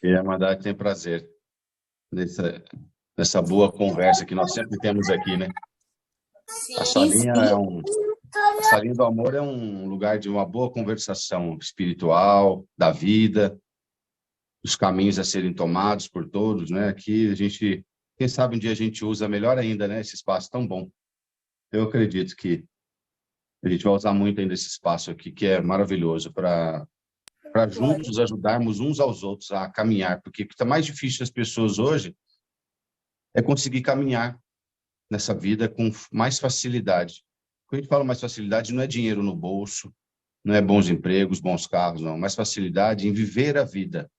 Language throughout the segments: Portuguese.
E a Irmandade tem prazer nessa boa conversa que nós sempre temos aqui, né? A Sim, sim. A salinha do amor é um lugar de uma boa conversação espiritual, da vida, dos caminhos a serem tomados por todos, né? Aqui a gente, quem sabe um dia a gente usa melhor ainda, né? Esse espaço tão bom. Eu acredito que a gente vai usar muito ainda esse espaço aqui, que é maravilhoso, para juntos ajudarmos uns aos outros a caminhar, porque o que está mais difícil das pessoas hoje é conseguir caminhar nessa vida com mais facilidade. Quando a gente fala mais facilidade, não é dinheiro no bolso, não é bons empregos, bons carros, não. Mais facilidade em viver a vida,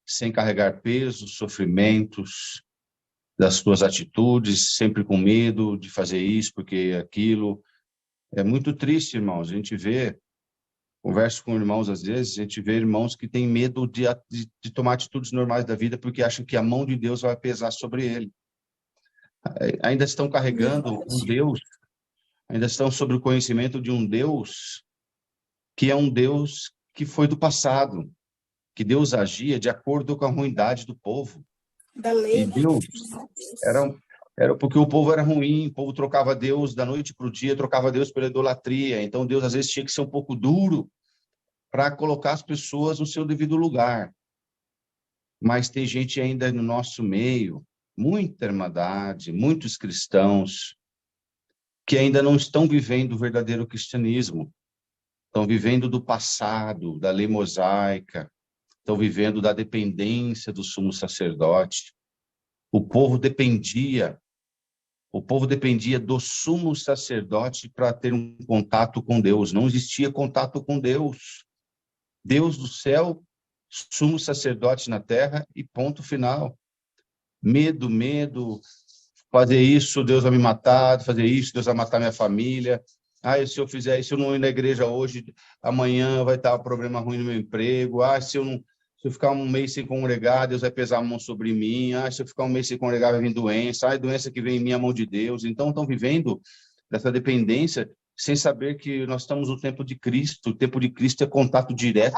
sem carregar pesos, sofrimentos das suas atitudes, sempre com medo de fazer isso, porque aquilo. É muito triste, irmãos. A gente vê, converso com irmãos às vezes, a gente vê irmãos que têm medo de tomar atitudes normais da vida porque acham que a mão de Deus vai pesar sobre ele. Ainda estão carregando um Deus, ainda estão sob o conhecimento de um Deus que é um Deus que foi do passado, que Deus agia de acordo com a ruindade do povo. Da lei. E Deus era porque o povo era ruim, o povo trocava Deus da noite para o dia, trocava Deus pela idolatria. Então Deus às vezes tinha que ser um pouco duro para colocar as pessoas no seu devido lugar. Mas tem gente ainda no nosso meio, muita irmandade, muitos cristãos, que ainda não estão vivendo o verdadeiro cristianismo. Estão vivendo do passado, da lei mosaica, estão vivendo da dependência do sumo sacerdote. O povo dependia do sumo sacerdote para ter um contato com Deus. Não existia contato com Deus. Deus do céu, sumo sacerdote na terra e ponto final. Medo, fazer isso, Deus vai me matar, fazer isso, Deus vai matar minha família. Se eu fizer isso, eu não ir na igreja hoje, amanhã vai estar um problema ruim no meu emprego. Se eu ficar um mês sem congregar, Deus vai pesar a mão sobre mim. Se eu ficar um mês sem congregar, vai vir doença. Doença que vem em mim, a mão de Deus. Então, estão vivendo dessa dependência sem saber que nós estamos no tempo de Cristo. O tempo de Cristo é contato direto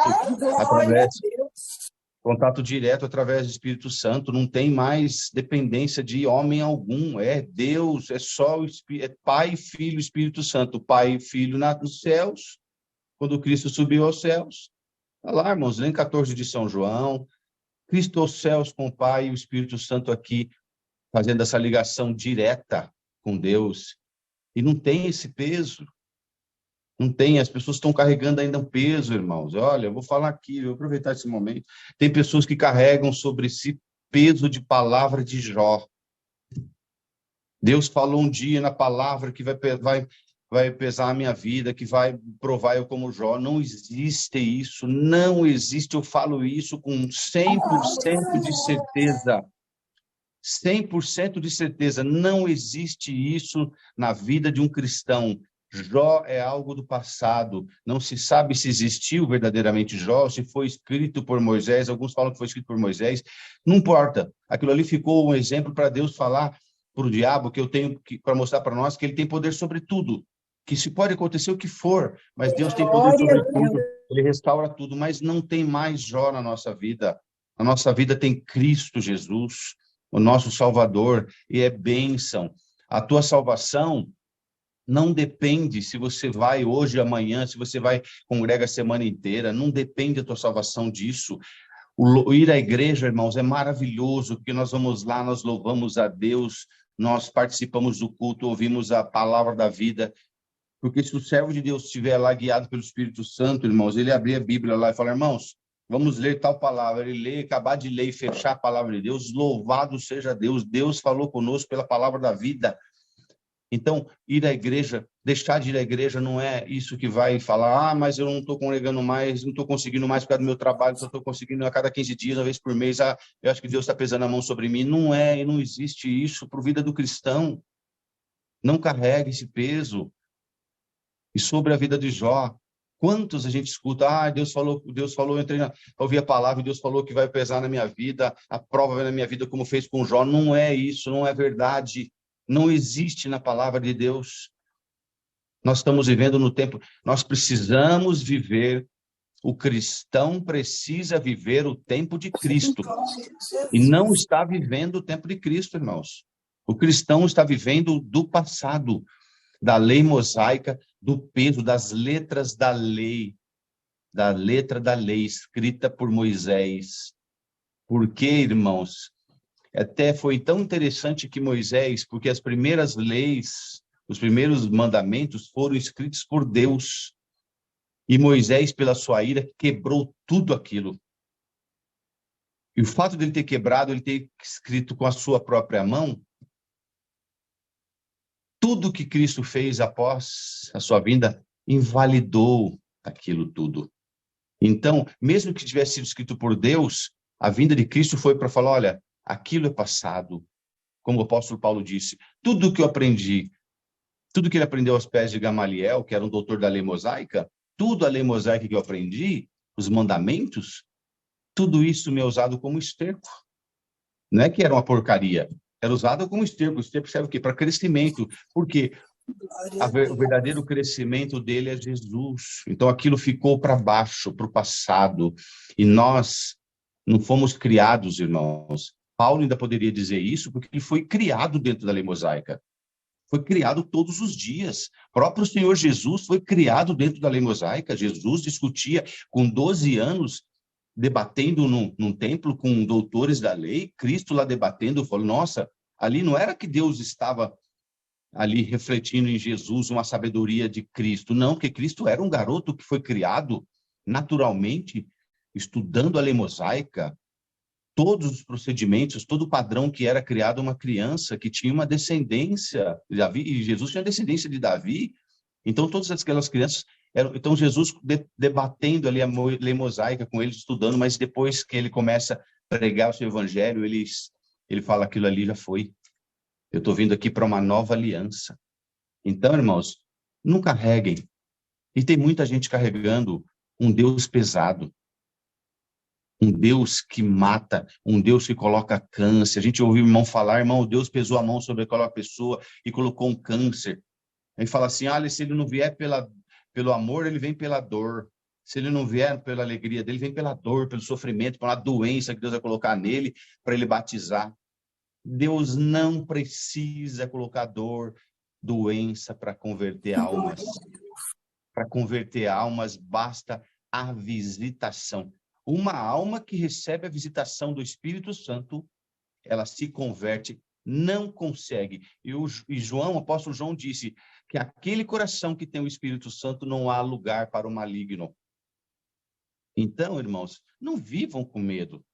através do Espírito Santo. Não tem mais dependência de homem algum. É Deus, é só é Pai, Filho, Espírito Santo. Pai e Filho nos céus, quando Cristo subiu aos céus. Olha lá, irmãos, lê em 14 de São João. Cristo aos céus com o Pai e o Espírito Santo aqui, fazendo essa ligação direta com Deus. E não tem esse peso. Não tem, as pessoas estão carregando ainda um peso, irmãos. Olha, eu vou falar aqui, eu vou aproveitar esse momento. Tem pessoas que carregam sobre si peso de palavra de Jó. Deus falou um dia na palavra que vai pesar a minha vida, que vai provar eu como Jó. Não existe isso, não existe. Eu falo isso com 100% de certeza. 100% de certeza. Não existe isso na vida de um cristão. Jó é algo do passado. Não se sabe se existiu verdadeiramente Jó, se foi escrito por Moisés. Alguns falam que foi escrito por Moisés. Não importa. Aquilo ali ficou um exemplo para Deus falar para o diabo, que eu tenho para mostrar para nós que ele tem poder sobre tudo. Que se pode acontecer o que for, mas Deus tem poder sobre tudo. Ele restaura tudo, mas não tem mais Jó na nossa vida. Na nossa vida tem Cristo Jesus, o nosso Salvador, e é bênção. A tua salvação não depende se você vai hoje, amanhã, se você vai congrega a semana inteira, não depende a tua salvação disso. O ir à igreja, irmãos, é maravilhoso, porque nós vamos lá, nós louvamos a Deus, nós participamos do culto, ouvimos a palavra da vida, porque se o servo de Deus estiver lá guiado pelo Espírito Santo, irmãos, ele abrir a Bíblia lá e falar, irmãos, vamos ler tal palavra, ele lê, acabar de ler e fechar a palavra de Deus, louvado seja Deus, Deus falou conosco pela palavra da vida. Então, ir à igreja, deixar de ir à igreja não é isso que vai falar, mas eu não estou congregando mais, não estou conseguindo mais por causa do meu trabalho, só estou conseguindo a cada 15 dias, uma vez por mês, eu acho que Deus está pesando a mão sobre mim. Não é, não existe isso para a vida do cristão. Não carregue esse peso. E sobre a vida de Jó, quantos a gente escuta, Deus falou, eu entrei ouvi a palavra, Deus falou que vai pesar na minha vida, a prova vai na minha vida, como fez com Jó. Não é isso, não é verdade. Não existe na palavra de Deus. Nós estamos vivendo no tempo, nós precisamos viver O cristão precisa viver o tempo de Cristo. E não está vivendo o tempo de Cristo, irmãos. O cristão está vivendo do passado, da lei mosaica, do peso das letras da lei, da letra da lei escrita por Moisés. Porque, irmãos, até foi tão interessante que Moisés, porque as primeiras leis, os primeiros mandamentos foram escritos por Deus. E Moisés, pela sua ira, quebrou tudo aquilo. E o fato dele ter quebrado, ele ter escrito com a sua própria mão, tudo que Cristo fez após a sua vinda, invalidou aquilo tudo. Então, mesmo que tivesse sido escrito por Deus, a vinda de Cristo foi para falar, olha, aquilo é passado. Como o apóstolo Paulo disse, tudo que eu aprendi, tudo que ele aprendeu aos pés de Gamaliel, que era um doutor da lei mosaica, tudo a lei mosaica que eu aprendi, os mandamentos, tudo isso me é usado como esterco. Não é que era uma porcaria, era usado como esterco. O esterco serve o quê? Para crescimento. Porque o verdadeiro crescimento dele é Jesus. Então aquilo ficou para baixo, para o passado. E nós não fomos criados, irmãos. Paulo ainda poderia dizer isso, porque ele foi criado dentro da lei mosaica. Foi criado todos os dias. O próprio Senhor Jesus foi criado dentro da lei mosaica. Jesus discutia com 12 anos, debatendo num templo com doutores da lei. Cristo lá debatendo, falou, nossa, ali não era que Deus estava ali refletindo em Jesus uma sabedoria de Cristo. Não, porque Cristo era um garoto que foi criado naturalmente, estudando a lei mosaica, todos os procedimentos, todo o padrão que era criado uma criança que tinha uma descendência de Davi, e Jesus tinha descendência de Davi, então todas aquelas crianças eram, então Jesus debatendo ali a lei mosaica com eles, estudando, mas depois que ele começa a pregar o seu evangelho, ele fala, aquilo ali já foi, eu estou vindo aqui para uma nova aliança. Então, irmãos, não carreguem, e tem muita gente carregando um Deus pesado, um Deus que mata, um Deus que coloca câncer. A gente ouviu o irmão falar, irmão, Deus pesou a mão sobre aquela pessoa e colocou um câncer. Aí fala assim, se ele não vier pelo amor, ele vem pela dor. Se ele não vier pela alegria dele, vem pela dor, pelo sofrimento, pela doença que Deus vai colocar nele para ele batizar. Deus não precisa colocar dor, doença para converter almas. Para converter almas, basta a visitação. Uma alma que recebe a visitação do Espírito Santo, ela se converte, não consegue. E João, o apóstolo João disse que aquele coração que tem o Espírito Santo não há lugar para o maligno. Então, irmãos, não vivam com medo.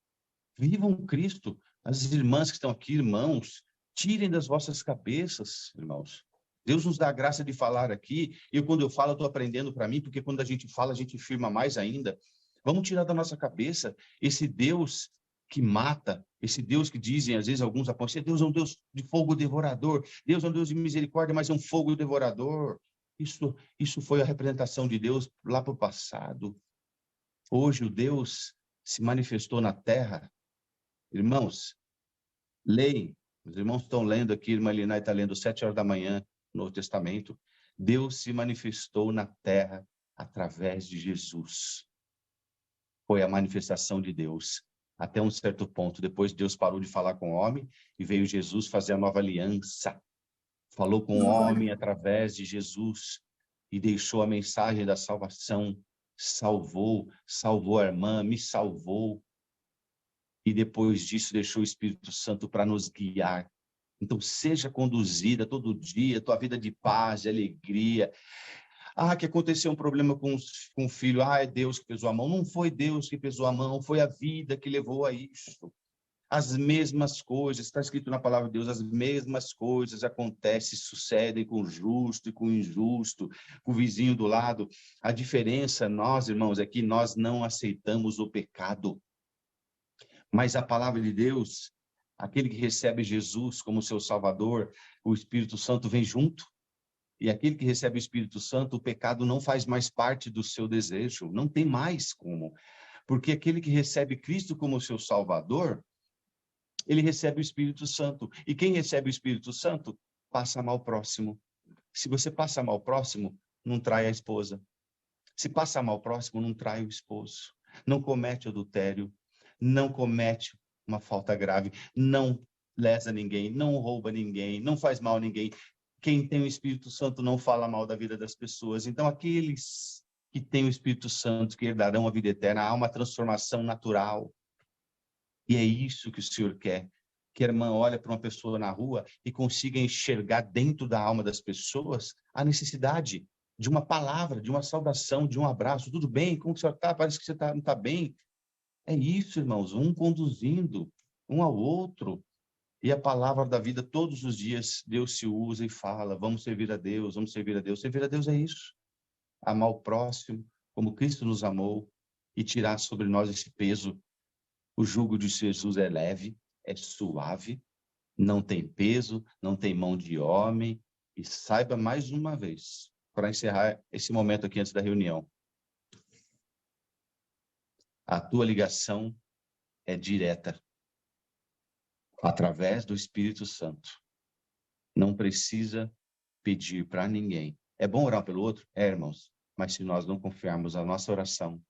Vivam Cristo. As irmãs que estão aqui, irmãos, tirem das vossas cabeças, irmãos. Deus nos dá a graça de falar aqui, e quando eu falo, eu estou aprendendo para mim, porque quando a gente fala, a gente firma mais ainda. Vamos tirar da nossa cabeça esse Deus que mata, esse Deus que dizem, às vezes, alguns apóstolos, Deus é um Deus de fogo devorador, Deus é um Deus de misericórdia, mas é um fogo devorador. Isso foi a representação de Deus lá para o passado. Hoje o Deus se manifestou na terra. Irmãos, leem. Os irmãos estão lendo aqui, a irmã Linai está lendo 7 horas da manhã, no Novo Testamento. Deus se manifestou na terra através de Jesus. Foi a manifestação de Deus. Até um certo ponto. Depois Deus parou de falar com o homem e veio Jesus fazer a nova aliança. Falou com o homem através de Jesus e deixou a mensagem da salvação. Salvou a irmã, me salvou. E depois disso deixou o Espírito Santo para nos guiar. Então seja conduzida todo dia, tua vida de paz, de alegria. Que aconteceu um problema com o filho. É Deus que pesou a mão. Não foi Deus que pesou a mão, foi a vida que levou a isso. As mesmas coisas, está escrito na palavra de Deus, as mesmas coisas acontecem, sucedem com o justo e com o injusto, com o vizinho do lado. A diferença, nós, irmãos, é que nós não aceitamos o pecado. Mas a palavra de Deus, aquele que recebe Jesus como seu Salvador, o Espírito Santo vem junto. E aquele que recebe o Espírito Santo, o pecado não faz mais parte do seu desejo, não tem mais como. Porque aquele que recebe Cristo como seu Salvador, ele recebe o Espírito Santo. E quem recebe o Espírito Santo, passa a amar o próximo. Se você passa a amar o próximo, não trai a esposa. Se passa mal próximo, não trai o esposo, não comete adultério, não comete uma falta grave, não lesa ninguém, não rouba ninguém, não faz mal a ninguém. Quem tem o Espírito Santo não fala mal da vida das pessoas. Então, aqueles que têm o Espírito Santo, que herdarão a vida eterna, há uma transformação natural. E é isso que o Senhor quer. Que a irmã olhe para uma pessoa na rua e consiga enxergar dentro da alma das pessoas a necessidade de uma palavra, de uma saudação, de um abraço. Tudo bem? Como que o senhor está? Parece que você não está bem. É isso, irmãos, um conduzindo um ao outro. E a palavra da vida, todos os dias, Deus se usa e fala, vamos servir a Deus, vamos servir a Deus. Servir a Deus é isso. Amar o próximo, como Cristo nos amou, e tirar sobre nós esse peso. O jugo de Jesus é leve, é suave, não tem peso, não tem mão de homem. E saiba mais uma vez, para encerrar esse momento aqui antes da reunião, a tua ligação é direta, através do Espírito Santo. Não precisa pedir para ninguém. É bom orar pelo outro? É, irmãos. Mas se nós não confiarmos na nossa oração,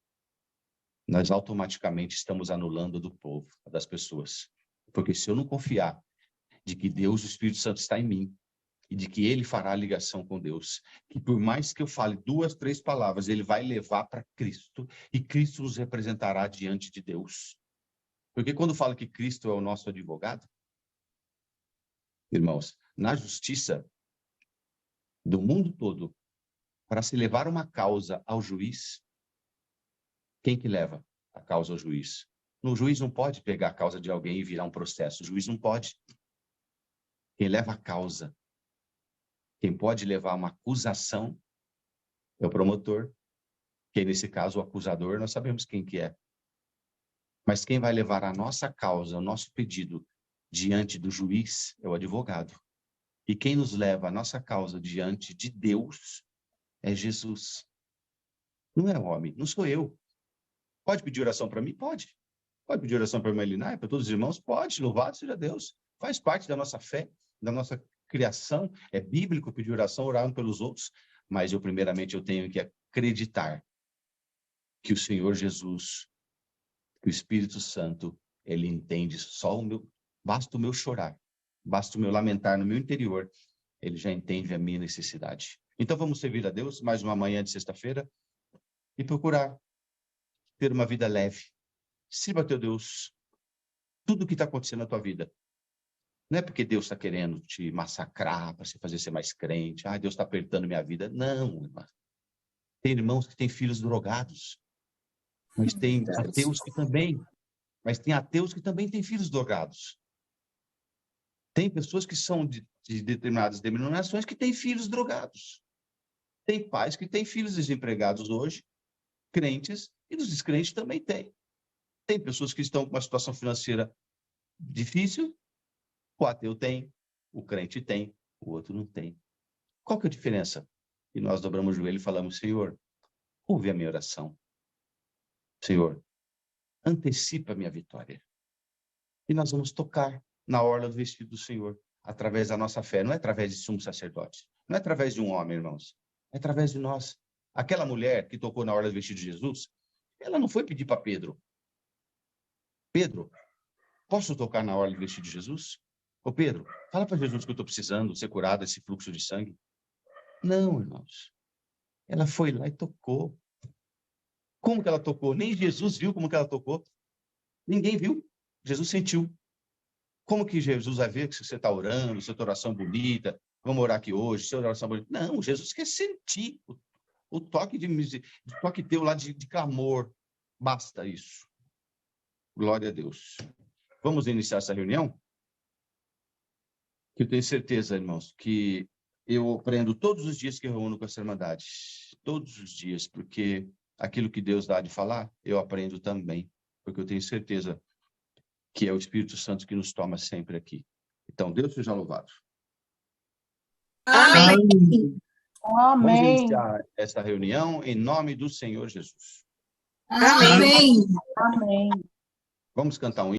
nós automaticamente estamos anulando do povo, das pessoas. Porque se eu não confiar de que Deus, o Espírito Santo, está em mim, e de que ele fará a ligação com Deus, que por mais que eu fale 2, 3 palavras, ele vai levar para Cristo, e Cristo nos representará diante de Deus. Porque quando falo que Cristo é o nosso advogado, irmãos, na justiça do mundo todo, para se levar uma causa ao juiz, quem que leva a causa ao juiz? O juiz não pode pegar a causa de alguém e virar um processo. O juiz não pode. Quem leva a causa, quem pode levar uma acusação é o promotor, que nesse caso o acusador, nós sabemos quem que é. Mas quem vai levar a nossa causa, o nosso pedido diante do juiz é o advogado. E quem nos leva a nossa causa diante de Deus é Jesus. Não é homem, não sou eu. Pode pedir oração para mim? Pode. Pode pedir oração para a irmã Elinai, para todos os irmãos? Pode, louvado seja Deus. Faz parte da nossa fé, da nossa criação. É bíblico pedir oração, orar pelos outros. Mas primeiramente, eu tenho que acreditar que o Senhor Jesus, que o Espírito Santo, ele entende só o meu... Basta o meu chorar, basta o meu lamentar no meu interior, ele já entende a minha necessidade. Então vamos servir a Deus mais uma manhã de sexta-feira e procurar ter uma vida leve. Sirva a teu Deus tudo o que está acontecendo na tua vida. Não é porque Deus está querendo te massacrar para você fazer ser mais crente. Ah, Deus está apertando minha vida. Não, irmã. Tem irmãos que têm filhos drogados. Mas tem ateus que também. Mas tem ateus que também têm filhos drogados. Tem pessoas que são de determinadas denominações que têm filhos drogados. Tem pais que têm filhos desempregados hoje, crentes, e dos descrentes também tem. Tem pessoas que estão com uma situação financeira difícil, o ateu tem, o crente tem, o outro não tem. Qual que é a diferença? E nós dobramos o joelho e falamos, Senhor, ouve a minha oração. Senhor, antecipa a minha vitória. E nós vamos tocar na orla do vestido do Senhor, através da nossa fé. Não é através de sumo sacerdote. Não é através de um homem, irmãos. É através de nós. Aquela mulher que tocou na orla do vestido de Jesus, ela não foi pedir para Pedro. Pedro, posso tocar na orla do vestido de Jesus? Ô Pedro, fala para Jesus que eu estou precisando ser curado desse fluxo de sangue. Não, irmãos. Ela foi lá e tocou. Como que ela tocou? Nem Jesus viu como que ela tocou. Ninguém viu. Jesus sentiu. Como que Jesus vai ver que você está orando, sua oração bonita, vamos orar aqui hoje, sua oração bonita? Não, Jesus quer sentir o toque toque teu lá de clamor. Basta isso. Glória a Deus. Vamos iniciar essa reunião? Que eu tenho certeza, irmãos, que eu aprendo todos os dias que eu reúno com essa irmandade. Todos os dias, porque aquilo que Deus dá de falar, eu aprendo também. Porque eu tenho certeza que é o Espírito Santo que nos toma sempre aqui. Então, Deus seja louvado. Amém. Vamos iniciar essa reunião em nome do Senhor Jesus. Amém. Amém. Vamos cantar um